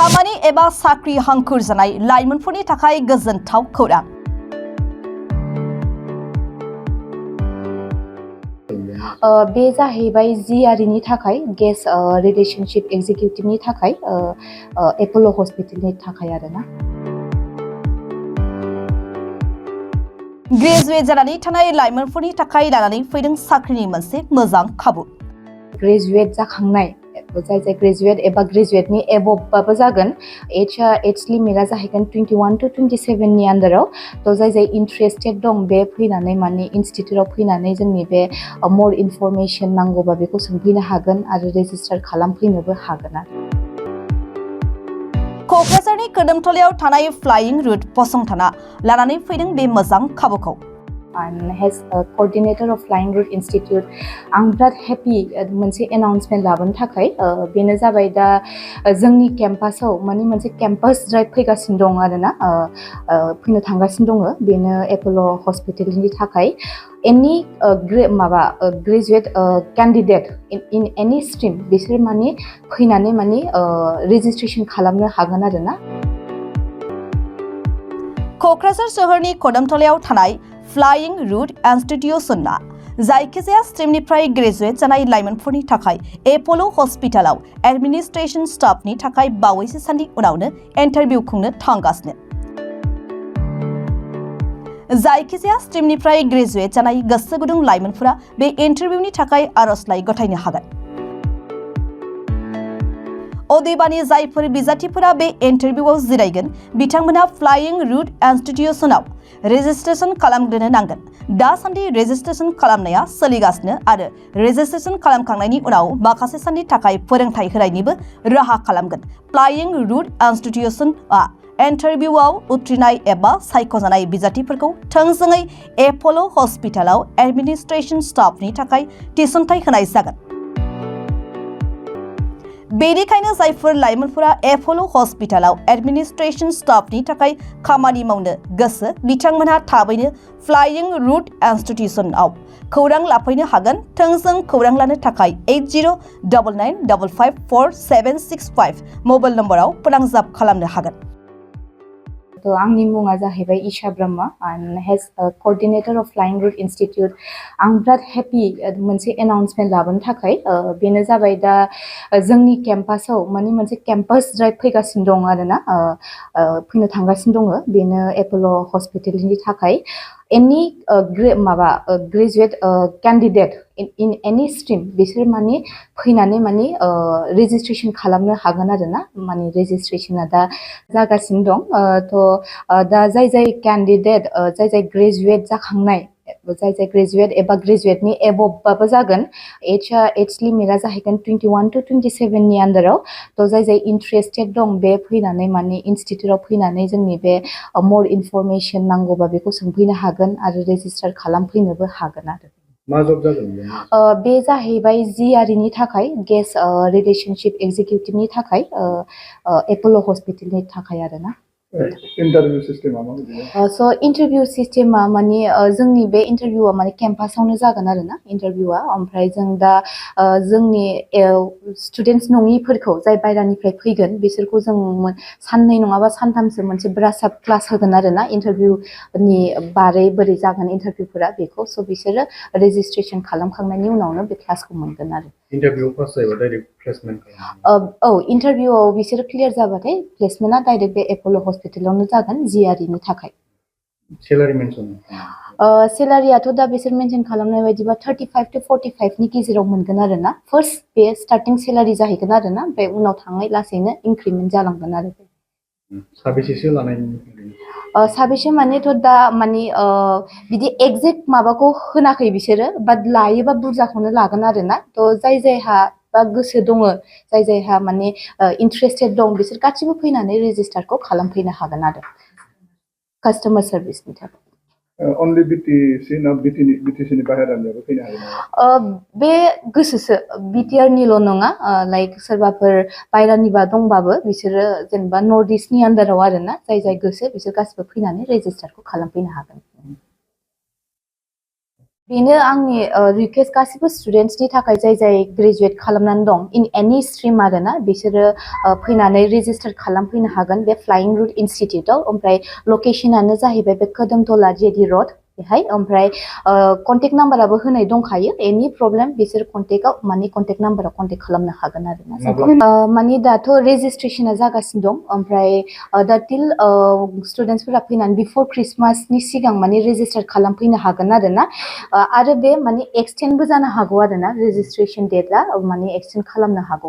खामानि एबा साख्रि हांखुर जानाय लाइमोनफोरनि थाखाय गोजोनथाव खौरां। बे जाहैबाय जिआरनि थाखाय गेस्ट रिलेशनशिप एग्जिकिउटिवनि थाखाय एपोलो हस्पिटालनि थाखाय आरोना। ग्रेजुवेट जानानै थानाय लाइमोनफोरनि थाखाय लानानै फैदों साख्रिनि मोनसे मोजां खाबु। ग्रेजुवेट जाखांनाय जाय ग्रेजुवेट एबा ग्रेजुवेटनि एबभबाबो जागोन। एज लिमिटआ जाहैगोन 21 to 27 नि आन्दाराव। थ' जाय इन्ट्रेस्टेड दं बे फैनानै माने इनस्टिटिउटआव फैनानै जोंनि बे मर इनफरमेसन नांगौबा बेखौ सोंफैनो हागोन आरो रेजिस्टार खालामफैनोबो हागोन आरो। क'क्राझारनि खोदोमथलायाव थानाय फ्लाइंग रुट फसंथाना लानानै फैदों बे मोजां खाबुखौ। And has a coordinator of Flying Route Institute. आं बिराद हेपि मोनसे एनाउन्समेन्ट लाबोनो थाखाय बेनो जाबाय दा जोंनि केम्पासाव माने मोनसे केम्पास ड्राइभ फैगासिनो दं आरोना फैनो थांगासिनो दङ। बेनो एपोलो हस्पिटालनि थाखाय एनि graduate candidate in any stream बिसोर माने फैनानै माने रेजिस्ट्रेशन खालामनो हागोन आरोना। क'क्राझार सोहोरनि खोदोमथलायाव थानाय फ्लाइंग रुट इन्स्टिट्यूशनआ जायखिजाया स्ट्रीमनिफ्राय ग्रेजुवेट जानाय लाइमोनफोरनि थाखाय एपोलो हस्पिटालाव एडमिनिस्ट्रेशन स्टाफनि थाखाय बावैसो साननि उनावनो इन्टारभिउ खुंनो थांगासिनो। जायखिजाया स्ट्रीमनिफ्राय ग्रेजुवेट जानाय गोसो गुदुं लाइमोनफोरा बे इन्टारभिउनि थाखाय आर'जलाइ गथायनो हागोन। अदेबानि जायफोर बिजाथिफोरा बे इन्टारभिउआव जिरायगोन बिथांमोना फ्लाइंग रुट इन्स्टिट्यूशनआव रेजिस्ट्रेशन खालामग्रोनो नांगोन। दासान्दि रेजिस्ट्रेशन खालामनाया सोलिगासिनो आरो रेजिस्ट्रेशन खालामखांनायनि उनाव माखासे साननि थाखाय फोरोंथाय होनायनिबो राहा खालामगोन। फ्लाइंग रुट इन्स्टिट्यूशनआ इन्टारभिउआव उथ्रिनाय एबा सायख'जानाय बिजाथिफोरखौ थोंजोङै एपोलो हस्पिटालाव एडमिनिस्ट्रेशन स्टाफनि थाखाय थिसनथाय होनाय जागोन। बेनिखायनो जायफोर लाइमोनफोरा एपोलो हस्पिटालाव एडमिनिस्ट्रेशन स्टाफनि थाखाय खामानि मावनो गोसो बिथांमोनहा थाबैनो फ्लाइंग रुट इन्स्टिट्यूशनआव खौरां लाफैनो हागोन। थोंजों खौरां लानो थाखाय 8099554765 मबाइल नम्बराव फोनांजाब खालामनो हागोन। आंनि मुङा जाहैबाय Isha Brahma and has a coordinator of Flying Route Institute. आं बिराद हेपि मोनसे एनाउन्समेन्ट लाबोनो थाखाय बेनो जाबाय दा जोंनि केम्पासाव माने मोनसे केम्पास ड्राइभ फैगासिनो दं आरोना फैनो थांगासिनो दङ। बेनो एपोलो हस्पिटालनि थाखाय एनि graduate candidate in any stream बिसोर माने फैनानै माने रेजिस्ट्रेशन खालामनो हागोन आरोना। माने रेजिस्ट्रेशना दा जागासिनो दं। थ' दा जाय कैंडिडेट जाय ग्रेजुवेट जाखांनाय जाय ग्रेजुवेट एबा ग्रेजुवेटनि एबभबाबो जागोन। एज लिमिटआ जाहैगोन 21 to 27 नि आन्दाराव। थ' जाय इन्ट्रेस्टेड दं बे फैनानै माने इनस्टिटिउटआव फैनानै जोंनि बे मर इनफरमेसन नांगौबा बेखौ सोंफैनो हागोन आरो रेजिस्टार खालामफैनोबो हागोन आरो। मा जब जागोन? बे जाहैबाय जिआरनि थाखाय गेस्ट रिलेशनशिप एग्जिकिउटिवनि थाखाय एपोलो हस्पिटालनि थाखाय आरोना। इंटरव्यू सिस्टेमा माबायदि? स' इन्टारभिउ सिस्टेमा माने जोंनि बे इन्टारभिउआ माने केम्पासावनो जागोन आरोना इन्टारभिउआ। ओमफ्राय जों दा जोंनि स्टुडेन्टस नङिफोरखौ जाय बायरानिफ्राय फैगोन बिसोरखौ जों साननै नङाबा सानथामसो मोनसे ब्रास आप क्लास होगोन आरोना इन्टारभिउनि बारै बोरै जागोन इन्टारभिउफोरा बेखौ। स' बिसोरो रेजिस्ट्रेशन खालामखांनायनि उनावनो बे क्लासखौ मोनगोन आरो। इन्टारभिउ पास जायोबा डाइरेक्ट प्लेसमेन्ट खालामो? औ इन्टारभिउआव बिसोरो क्लियार जाबाथाय प्लेसमेन्टआ डाइरेक्ट बे एपोलो हस्पिटालावनो जागोन जिआरनि थाखाय। सेलारि मेनसन? सेलारियाथ' दा बिसोर मेनसन खालामनाय बायदिबा 35 to 45 नि गेजेराव मोनगोन आरोना। फार्स्ट बे स्टार्टिं सेलारि जाहैगोन आरोना। ओमफ्राय उनाव थाङै लासैनो इंक्रिमेन्ट जालांगोन आरो। साबेसेसो लानाय? साबेसे मानेथ' दा माने बिदि एक्जेक्ट माबाखौ होनाखै बिसोरो बाट लायोबा बुरजाखौनो लागोन आरोना। थ' जायहा बा गोसो दङ जायहा माने इन्ट्रेस्टेड दं बिसोर गासिबो फैनानै रेजिस्टारखौ खालामफैनो हागोन आरो कास्टमार सार्भिसनि थाखाय। अनलि बिटिसि ना बिटिसिनि बाहेरानियाबो फैनो हागोन? बे गोसोसो बिटिआरनिल' नङा लाइक सोरबाफोर बायरानिबा दंबाबो बिसोरो जेनेबा नर्थ इस्टनि आन्दाराव आरोना जाय गोसो बिसोर गासिबो फैनानै रेजिस्टारखौ खालामफैनो हागोन। बेनो आंनि रिक्वेस्ट गासिबो स्टुडेन्ट्सनि थाखाय जाय ग्रेजुवेट खालामनानै दं इन एनि स्ट्रिम आरोना बिसोरो फैनानै रेजिस्टार खालामफैनो हागोन बे फ्लाइंग रुट इनस्टिटिउटआव ओमफ्राय लकेसनानो जाहैबाय बे खोदोमतला जेडि रड बेहाय ओमफ्राय कन्टेक्ट नाम्बाराबो होनाय दंखायो एनि प्रब्लेम बिसोर कन्टेक्टआव माने कन्टेक्ट नाम्बाराव कन्टेक्ट खालामनो हागोन आरोना माने दाथ' रेजिस्ट्रेसना जागासिनो दं ओमफ्राय दा टिल स्टुडेन्ट्सफोरा फैनानै बिफर क्रिसमासनि सिगां माने रेजिस्टार खालामफैनो हागोन आरोना आरो बे माने एक्सटेन्डबो जानो हागौ आरोना रेजिस्ट्रेसन डेटआ माने एक्सटेन्ड खालामनो हागौ